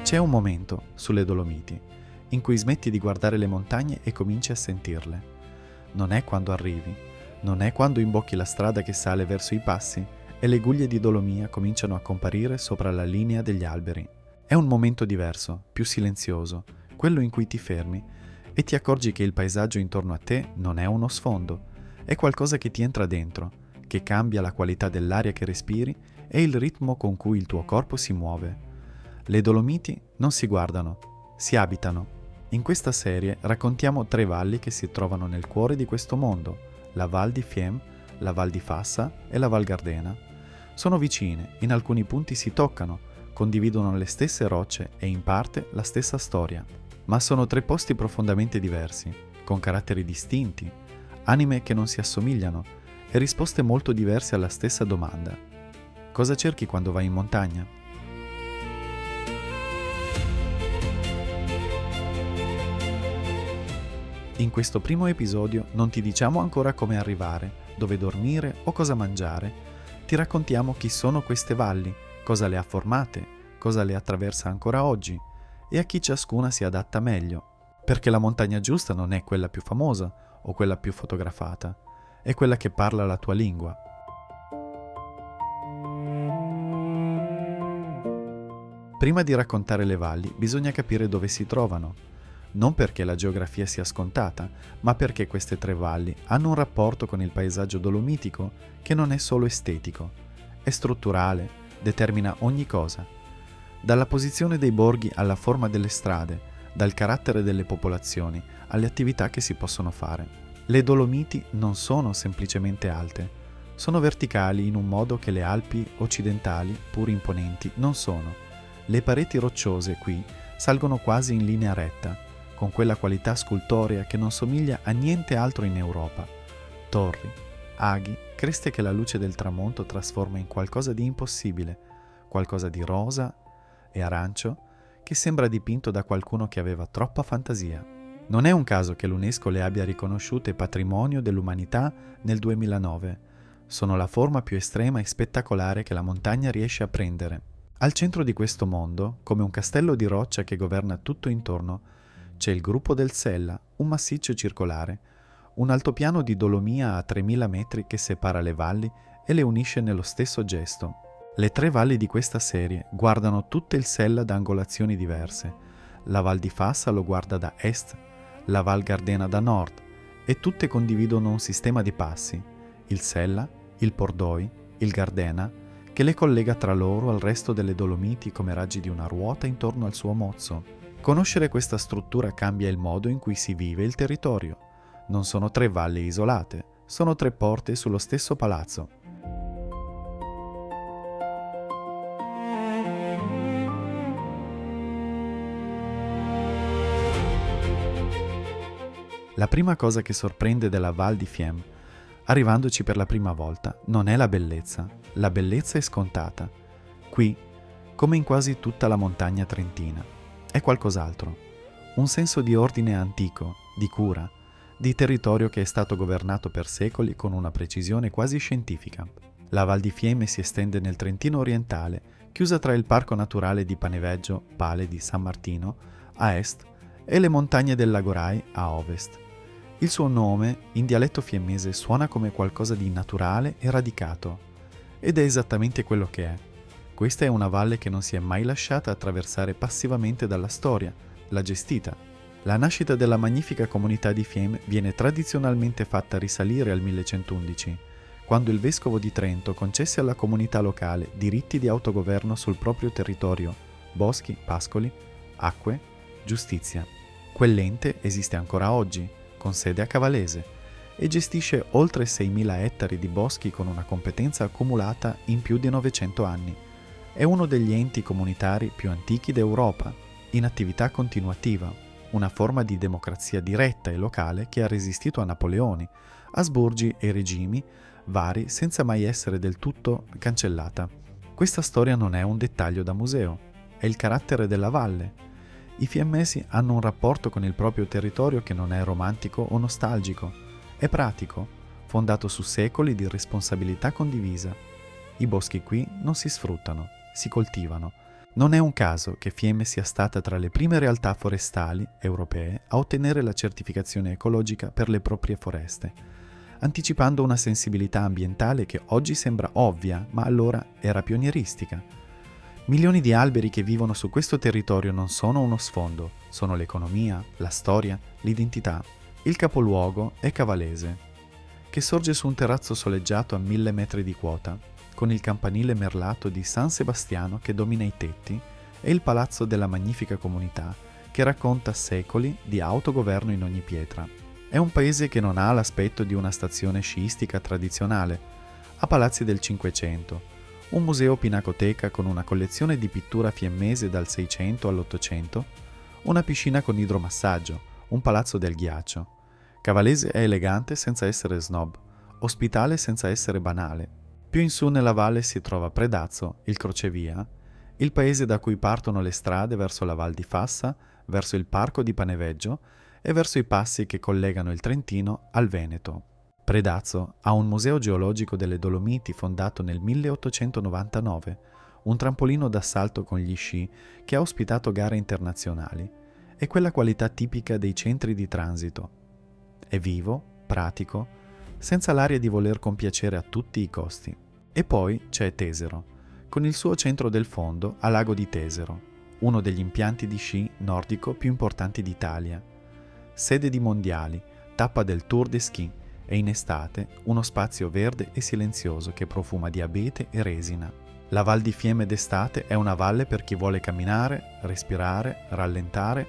C'è un momento, sulle Dolomiti, in cui smetti di guardare le montagne e cominci a sentirle. Non è quando arrivi, non è quando imbocchi la strada che sale verso i passi e le guglie di Dolomia cominciano a comparire sopra la linea degli alberi. È un momento diverso, più silenzioso, quello in cui ti fermi e ti accorgi che il paesaggio intorno a te non è uno sfondo, è qualcosa che ti entra dentro, che cambia la qualità dell'aria che respiri e il ritmo con cui il tuo corpo si muove. Le Dolomiti non si guardano, si abitano. In questa serie raccontiamo 3 valli che si trovano nel cuore di questo mondo, la Val di Fiemme, la Val di Fassa e la Val Gardena. Sono vicine, in alcuni punti si toccano, condividono le stesse rocce e in parte la stessa storia. Ma sono 3 posti profondamente diversi, con caratteri distinti, anime che non si assomigliano e risposte molto diverse alla stessa domanda. Cosa cerchi quando vai in montagna? In questo primo episodio non ti diciamo ancora come arrivare, dove dormire o cosa mangiare. Ti raccontiamo chi sono queste valli, cosa le ha formate, cosa le attraversa ancora oggi e a chi ciascuna si adatta meglio. Perché la montagna giusta non è quella più famosa o quella più fotografata, è quella che parla la tua lingua. Prima di raccontare le valli bisogna capire dove si trovano. Non perché la geografia sia scontata, ma perché queste 3 valli hanno un rapporto con il paesaggio dolomitico che non è solo estetico, è strutturale, determina ogni cosa. Dalla posizione dei borghi alla forma delle strade, dal carattere delle popolazioni alle attività che si possono fare. Le Dolomiti non sono semplicemente alte, sono verticali in un modo che le Alpi occidentali, pur imponenti, non sono. Le pareti rocciose qui salgono quasi in linea retta, con quella qualità scultorea che non somiglia a niente altro in Europa. Torri, aghi, creste che la luce del tramonto trasforma in qualcosa di impossibile, qualcosa di rosa e arancio che sembra dipinto da qualcuno che aveva troppa fantasia. Non è un caso che l'UNESCO le abbia riconosciute patrimonio dell'umanità nel 2009. Sono la forma più estrema e spettacolare che la montagna riesce a prendere. Al centro di questo mondo, come un castello di roccia che governa tutto intorno, c'è il gruppo del Sella, un massiccio circolare, un altopiano di Dolomia a 3000 metri che separa le valli e le unisce nello stesso gesto. Le 3 valli di questa serie guardano tutte il Sella da angolazioni diverse. La Val di Fassa lo guarda da est, la Val Gardena da nord, e tutte condividono un sistema di passi, il Sella, il Pordoi, il Gardena, che le collega tra loro al resto delle Dolomiti come raggi di una ruota intorno al suo mozzo. Conoscere questa struttura cambia il modo in cui si vive il territorio. Non sono 3 valli isolate, sono 3 porte sullo stesso palazzo. La prima cosa che sorprende della Val di Fiemme, arrivandoci per la prima volta, non è la bellezza è scontata. Qui, come in quasi tutta la montagna trentina, è qualcos'altro. Un senso di ordine antico, di cura, di territorio che è stato governato per secoli con una precisione quasi scientifica. La Val di Fiemme si estende nel Trentino orientale, chiusa tra il Parco Naturale di Paneveggio, Pale di San Martino, a est, e le montagne del Lagorai, a ovest. Il suo nome, in dialetto fiemmese, suona come qualcosa di naturale e radicato, ed è esattamente quello che è. Questa è una valle che non si è mai lasciata attraversare passivamente dalla storia, l'ha gestita. La nascita della magnifica comunità di Fiemme viene tradizionalmente fatta risalire al 1111, quando il vescovo di Trento concesse alla comunità locale diritti di autogoverno sul proprio territorio, boschi, pascoli, acque, giustizia. Quell'ente esiste ancora oggi, con sede a Cavalese, e gestisce oltre 6.000 ettari di boschi con una competenza accumulata in più di 900 anni. È uno degli enti comunitari più antichi d'Europa, in attività continuativa, una forma di democrazia diretta e locale che ha resistito a Napoleoni, Asburgi e regimi vari senza mai essere del tutto cancellata. Questa storia non è un dettaglio da museo, è il carattere della valle. I fiemmesi hanno un rapporto con il proprio territorio che non è romantico o nostalgico, è pratico, fondato su secoli di responsabilità condivisa. I boschi qui non si sfruttano, si coltivano, Non è un caso che Fiemme sia stata tra le prime realtà forestali europee a ottenere la certificazione ecologica per le proprie foreste, anticipando una sensibilità ambientale che oggi sembra ovvia, ma allora era pionieristica. Milioni di alberi che vivono su questo territorio non sono uno sfondo, sono l'economia, la storia, l'identità. Il capoluogo è Cavalese, che sorge su un terrazzo soleggiato a 1000 metri di quota, con il campanile merlato di San Sebastiano che domina i tetti e il palazzo della magnifica comunità che racconta secoli di autogoverno in ogni pietra. È un paese che non ha l'aspetto di una stazione sciistica tradizionale, ha palazzi del Cinquecento, un museo pinacoteca con una collezione di pittura fiemmese dal 600 all'800, una piscina con idromassaggio, un palazzo del ghiaccio. Cavalese è elegante senza essere snob, ospitale senza essere banale. Più in su nella valle si trova Predazzo, il crocevia, il paese da cui partono le strade verso la Val di Fassa, verso il parco di Paneveggio e verso i passi che collegano il Trentino al Veneto. Predazzo ha un museo geologico delle Dolomiti fondato nel 1899, un trampolino d'assalto con gli sci che ha ospitato gare internazionali e quella qualità tipica dei centri di transito. È vivo, pratico, senza l'aria di voler compiacere a tutti i costi. E poi c'è Tesero, con il suo centro del fondo a Lago di Tesero, uno degli impianti di sci nordico più importanti d'Italia. Sede di mondiali, tappa del Tour de Ski e in estate uno spazio verde e silenzioso che profuma di abete e resina. La Val di Fiemme d'estate è una valle per chi vuole camminare, respirare, rallentare,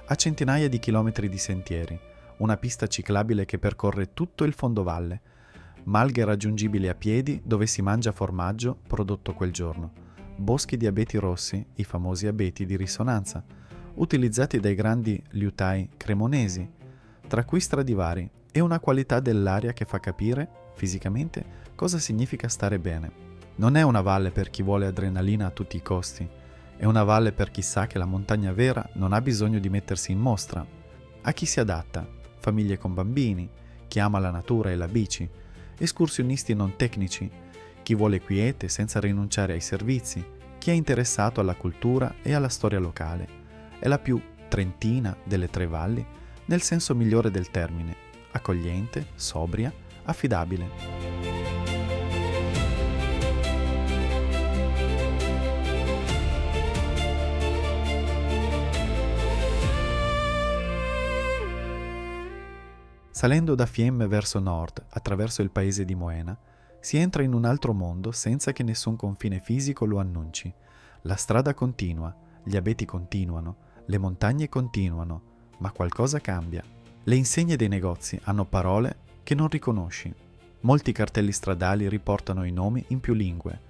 a centinaia di chilometri di sentieri, una pista ciclabile che percorre tutto il fondovalle, malghe raggiungibili a piedi dove si mangia formaggio prodotto quel giorno, boschi di abeti rossi, i famosi abeti di risonanza, utilizzati dai grandi liutai cremonesi, tra cui Stradivari, e una qualità dell'aria che fa capire, fisicamente, cosa significa stare bene. Non è una valle per chi vuole adrenalina a tutti i costi, è una valle per chi sa che la montagna vera non ha bisogno di mettersi in mostra. A chi si adatta, famiglie con bambini, chi ama la natura e la bici, escursionisti non tecnici, chi vuole quiete senza rinunciare ai servizi, chi è interessato alla cultura e alla storia locale. È la più trentina delle tre valli, nel senso migliore del termine, accogliente, sobria, affidabile. Salendo da Fiemme verso nord, attraverso il paese di Moena, si entra in un altro mondo senza che nessun confine fisico lo annunci. La strada continua, gli abeti continuano, le montagne continuano, ma qualcosa cambia. Le insegne dei negozi hanno parole che non riconosci. Molti cartelli stradali riportano i nomi in più lingue.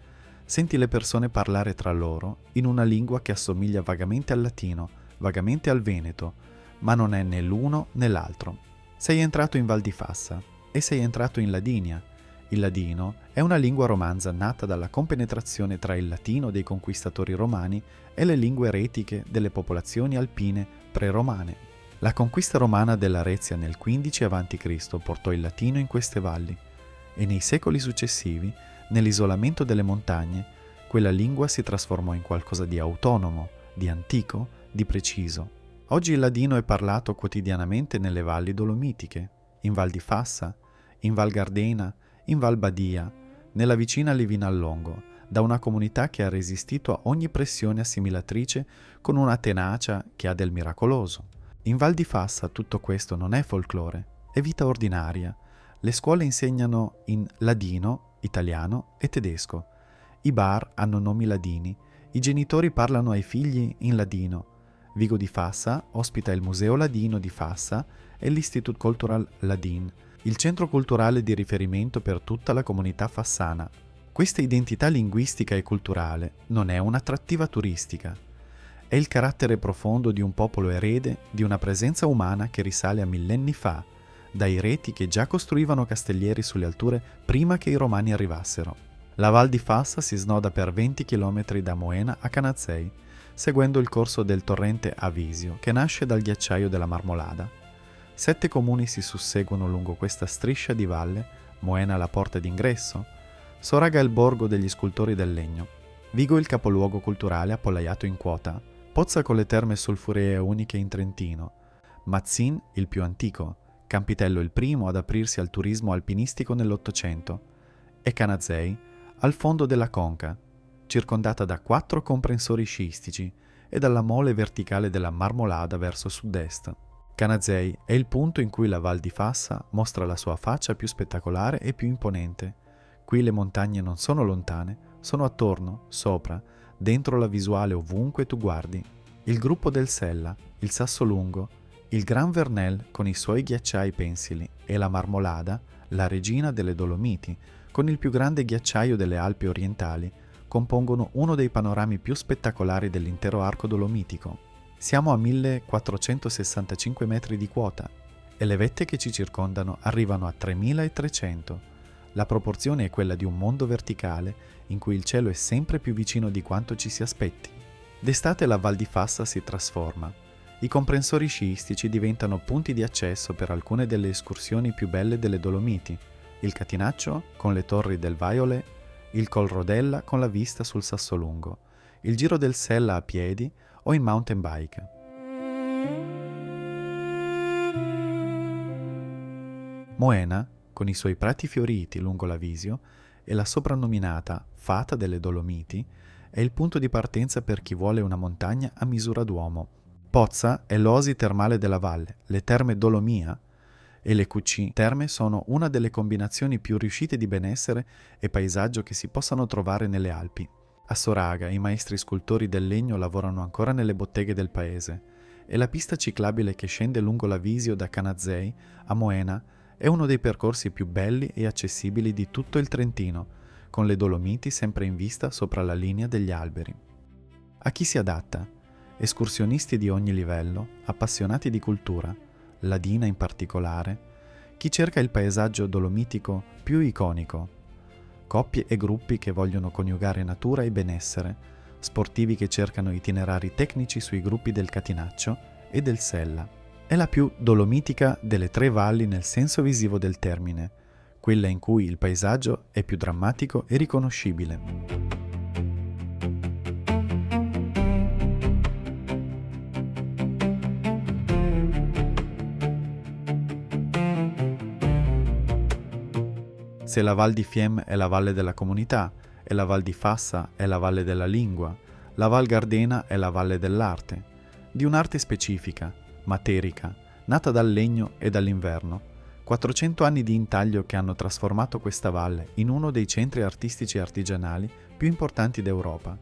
Senti le persone parlare tra loro in una lingua che assomiglia vagamente al latino, vagamente al veneto, ma non è né l'uno né l'altro. Sei entrato in Val di Fassa e sei entrato in Ladinia. Il ladino è una lingua romanza nata dalla compenetrazione tra il latino dei conquistatori romani e le lingue retiche delle popolazioni alpine pre-romane. La conquista romana dell'Arezia nel 15 a.C. portò il latino in queste valli e nei secoli successivi, nell'isolamento delle montagne, quella lingua si trasformò in qualcosa di autonomo, di antico, di preciso. Oggi il ladino è parlato quotidianamente nelle valli dolomitiche, in Val di Fassa, in Val Gardena, in Val Badia, nella vicina Livinallongo, da una comunità che ha resistito a ogni pressione assimilatrice con una tenacia che ha del miracoloso. In Val di Fassa tutto questo non è folklore, è vita ordinaria. Le scuole insegnano in ladino, italiano e tedesco. I bar hanno nomi ladini, i genitori parlano ai figli in ladino. Vigo di Fassa ospita il Museo Ladino di Fassa e l'Institut Cultural Ladin, il centro culturale di riferimento per tutta la comunità fassana. Questa identità linguistica e culturale non è un'attrattiva turistica. È il carattere profondo di un popolo erede di una presenza umana che risale a millenni fa, dai reti che già costruivano castellieri sulle alture prima che i romani arrivassero. La Val di Fassa si snoda per 20 km da Moena a Canazzei, seguendo il corso del torrente Avisio, che nasce dal ghiacciaio della Marmolada. 7 comuni si susseguono lungo questa striscia di valle, Moena la porta d'ingresso, Soraga il borgo degli scultori del legno. Vigo il capoluogo culturale appollaiato in quota, Pozza con le terme solfuree uniche in Trentino, Mazzin il più antico, Campitello il primo ad aprirsi al turismo alpinistico nell'Ottocento, e Canazei al fondo della conca, circondata da 4 comprensori sciistici e dalla mole verticale della Marmolada verso sud-est. Canazei è il punto in cui la Val di Fassa mostra la sua faccia più spettacolare e più imponente. Qui le montagne non sono lontane, sono attorno, sopra, dentro la visuale ovunque tu guardi. Il gruppo del Sella, il Sassolungo, il Gran Vernel con i suoi ghiacciai pensili e la Marmolada, la regina delle Dolomiti, con il più grande ghiacciaio delle Alpi orientali, compongono uno dei panorami più spettacolari dell'intero arco dolomitico. Siamo a 1465 metri di quota e le vette che ci circondano arrivano a 3300. La proporzione è quella di un mondo verticale in cui il cielo è sempre più vicino di quanto ci si aspetti. D'estate la Val di Fassa si trasforma. I comprensori sciistici diventano punti di accesso per alcune delle escursioni più belle delle Dolomiti, il Catinaccio con le torri del Vaiole, il Col Rodella con la vista sul Sassolungo, il Giro del Sella a piedi o in mountain bike. Moena, con i suoi prati fioriti lungo l'Avisio, e la soprannominata Fata delle Dolomiti, è il punto di partenza per chi vuole una montagna a misura d'uomo. Pozza è l'oasi termale della valle, le terme Dolomia e le QC terme sono una delle combinazioni più riuscite di benessere e paesaggio che si possano trovare nelle Alpi. A Soraga i maestri scultori del legno lavorano ancora nelle botteghe del paese e la pista ciclabile che scende lungo l'Avisio da Canazei a Moena è uno dei percorsi più belli e accessibili di tutto il Trentino, con le Dolomiti sempre in vista sopra la linea degli alberi. A chi si adatta? Escursionisti di ogni livello, appassionati di cultura, ladina in particolare, chi cerca il paesaggio dolomitico più iconico, coppie e gruppi che vogliono coniugare natura e benessere, sportivi che cercano itinerari tecnici sui gruppi del Catinaccio e del Sella. È la più dolomitica delle 3 valli nel senso visivo del termine, quella in cui il paesaggio è più drammatico e riconoscibile. Se la Val di Fiem è la valle della comunità, e la Val di Fassa è la valle della lingua, la Val Gardena è la valle dell'arte, di un'arte specifica, materica, nata dal legno e dall'inverno. 400 anni di intaglio che hanno trasformato questa valle in uno dei centri artistici e artigianali più importanti d'Europa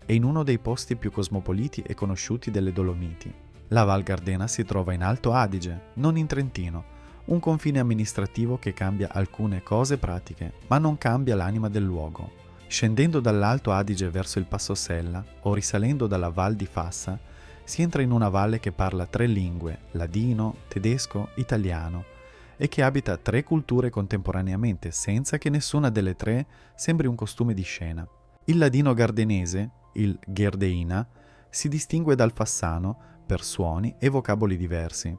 e in uno dei posti più cosmopoliti e conosciuti delle Dolomiti. La Val Gardena si trova in Alto Adige, non in Trentino, un confine amministrativo che cambia alcune cose pratiche, ma non cambia l'anima del luogo. Scendendo dall'Alto Adige verso il Passo Sella o risalendo dalla Val di Fassa, si entra in una valle che parla 3 lingue, ladino, tedesco, italiano, e che abita 3 culture contemporaneamente senza che nessuna delle 3 sembri un costume di scena. Il ladino gardenese, il Gherdeina, si distingue dal fassano per suoni e vocaboli diversi.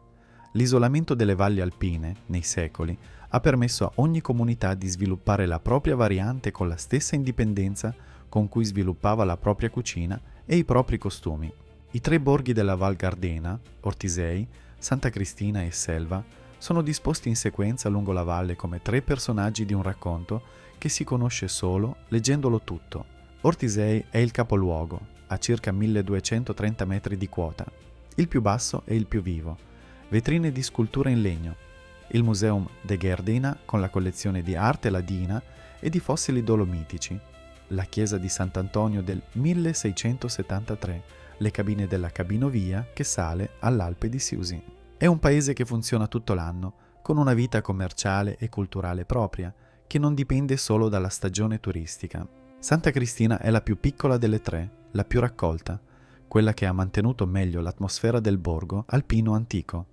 L'isolamento delle valli alpine, nei secoli, ha permesso a ogni comunità di sviluppare la propria variante con la stessa indipendenza con cui sviluppava la propria cucina e i propri costumi. I 3 borghi della Val Gardena, Ortisei, Santa Cristina e Selva, sono disposti in sequenza lungo la valle come 3 personaggi di un racconto che si conosce solo leggendolo tutto. Ortisei è il capoluogo, a circa 1230 metri di quota, il più basso e il più vivo. Vetrine di scultura in legno, il Museum de Gerdena con la collezione di arte ladina e di fossili dolomitici, la chiesa di Sant'Antonio del 1673, le cabine della Cabinovia che sale all'Alpe di Siusi. È un paese che funziona tutto l'anno, con una vita commerciale e culturale propria, che non dipende solo dalla stagione turistica. Santa Cristina è la più piccola delle 3, la più raccolta, quella che ha mantenuto meglio l'atmosfera del borgo alpino antico.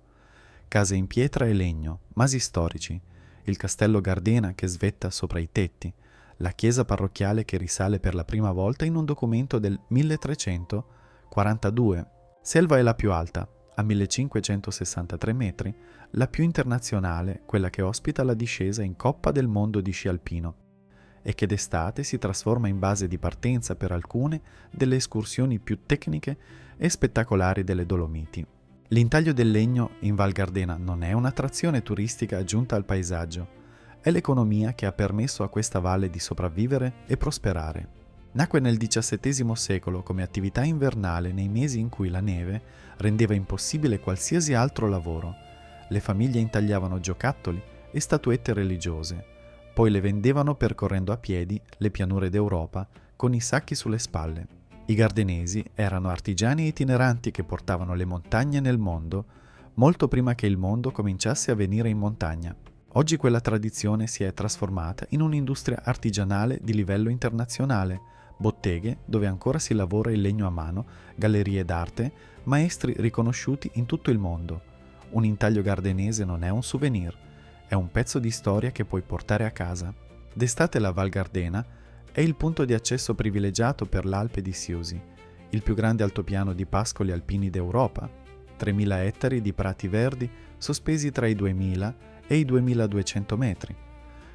Case in pietra e legno, masi storici, il castello Gardena che svetta sopra i tetti, la chiesa parrocchiale che risale per la prima volta in un documento del 1342. Selva è la più alta, a 1563 metri, la più internazionale, quella che ospita la discesa in Coppa del Mondo di sci alpino. e che d'estate si trasforma in base di partenza per alcune delle escursioni più tecniche e spettacolari delle Dolomiti. L'intaglio del legno in Val Gardena non è un'attrazione turistica aggiunta al paesaggio, è l'economia che ha permesso a questa valle di sopravvivere e prosperare. Nacque nel XVII secolo come attività invernale nei mesi in cui la neve rendeva impossibile qualsiasi altro lavoro. Le famiglie intagliavano giocattoli e statuette religiose, poi le vendevano percorrendo a piedi le pianure d'Europa con i sacchi sulle spalle. I gardenesi erano artigiani itineranti che portavano le montagne nel mondo molto prima che il mondo cominciasse a venire in montagna. Oggi quella tradizione si è trasformata in un'industria artigianale di livello internazionale, botteghe dove ancora si lavora il legno a mano, gallerie d'arte, maestri riconosciuti in tutto il mondo. Un intaglio gardenese non è un souvenir, è un pezzo di storia che puoi portare a casa. D'estate la Val Gardena è il punto di accesso privilegiato per l'Alpe di Siusi, il più grande altopiano di pascoli alpini d'Europa, 3.000 ettari di prati verdi sospesi tra i 2.000 e i 2.200 metri,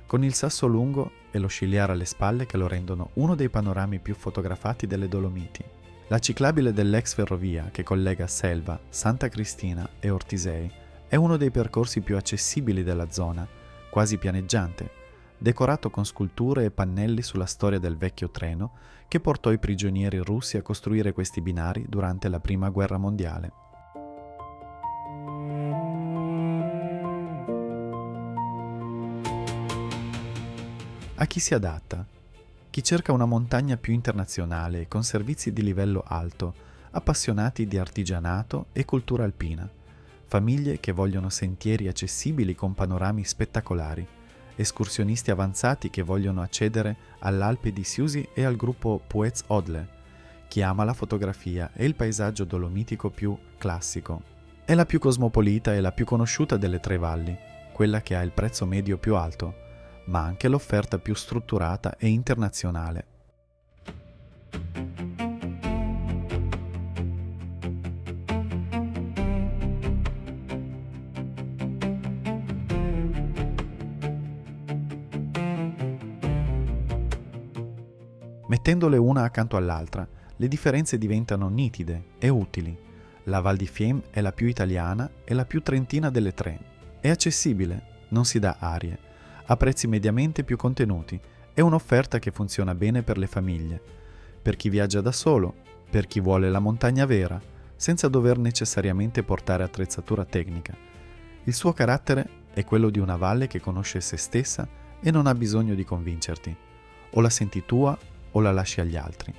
con il Sasso Lungo e lo Sciliare alle spalle che lo rendono uno dei panorami più fotografati delle Dolomiti. La ciclabile dell'ex ferrovia che collega Selva, Santa Cristina e Ortisei è uno dei percorsi più accessibili della zona, quasi pianeggiante, decorato con sculture e pannelli sulla storia del vecchio treno che portò i prigionieri russi a costruire questi binari durante la Prima Guerra Mondiale. A chi si adatta? Chi cerca una montagna più internazionale con servizi di livello alto, appassionati di artigianato e cultura alpina, famiglie che vogliono sentieri accessibili con panorami spettacolari, escursionisti avanzati che vogliono accedere all'Alpe di Siusi e al gruppo Puez Odle, chi ama la fotografia e il paesaggio dolomitico più classico. È la più cosmopolita e la più conosciuta delle tre valli, quella che ha il prezzo medio più alto, ma anche l'offerta più strutturata e internazionale. Mettendole una accanto all'altra, le differenze diventano nitide e utili. La Val di Fiemme è la più italiana e la più trentina delle tre. È accessibile, non si dà arie, a prezzi mediamente più contenuti, è un'offerta che funziona bene per le famiglie, per chi viaggia da solo, per chi vuole la montagna vera, senza dover necessariamente portare attrezzatura tecnica. Il suo carattere è quello di una valle che conosce se stessa e non ha bisogno di convincerti. O la senti tua o la lasci agli altri.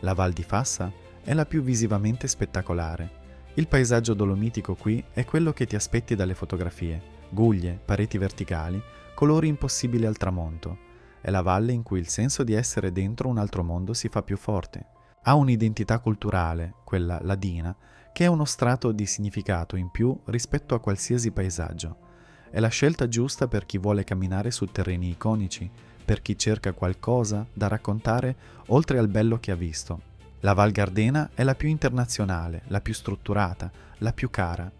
La Val di Fassa è la più visivamente spettacolare. Il paesaggio dolomitico qui è quello che ti aspetti dalle fotografie: guglie, pareti verticali, colori impossibili al tramonto. È la valle in cui il senso di essere dentro un altro mondo si fa più forte. Ha un'identità culturale, quella ladina, che è uno strato di significato in più rispetto a qualsiasi paesaggio. È la scelta giusta per chi vuole camminare su terreni iconici, per chi cerca qualcosa da raccontare oltre al bello che ha visto. La Val Gardena è la più internazionale, la più strutturata, la più cara.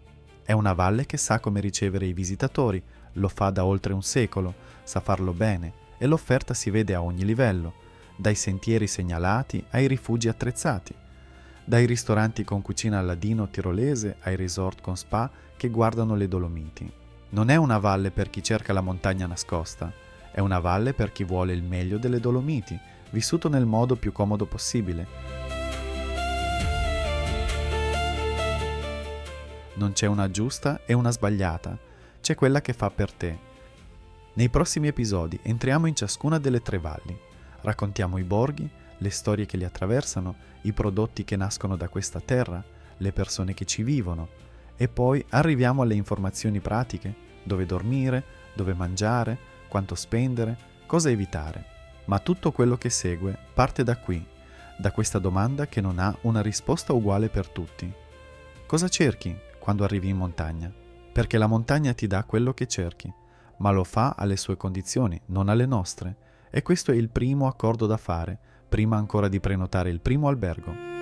È una valle che sa come ricevere i visitatori, lo fa da oltre un secolo, sa farlo bene e l'offerta si vede a ogni livello, dai sentieri segnalati ai rifugi attrezzati, dai ristoranti con cucina ladino tirolese ai resort con spa che guardano le Dolomiti. Non è una valle per chi cerca la montagna nascosta, è una valle per chi vuole il meglio delle Dolomiti, vissuto nel modo più comodo possibile. Non c'è una giusta e una sbagliata, c'è quella che fa per te. Nei prossimi episodi entriamo in ciascuna delle tre valli, raccontiamo i borghi, le storie che li attraversano, i prodotti che nascono da questa terra, le persone che ci vivono, e poi arriviamo alle informazioni pratiche, dove dormire, dove mangiare, quanto spendere, cosa evitare. Ma tutto quello che segue parte da qui, da questa domanda che non ha una risposta uguale per tutti. Cosa cerchi quando arrivi in montagna? Perché la montagna ti dà quello che cerchi, ma lo fa alle sue condizioni, non alle nostre, e questo è il primo accordo da fare, prima ancora di prenotare il primo albergo.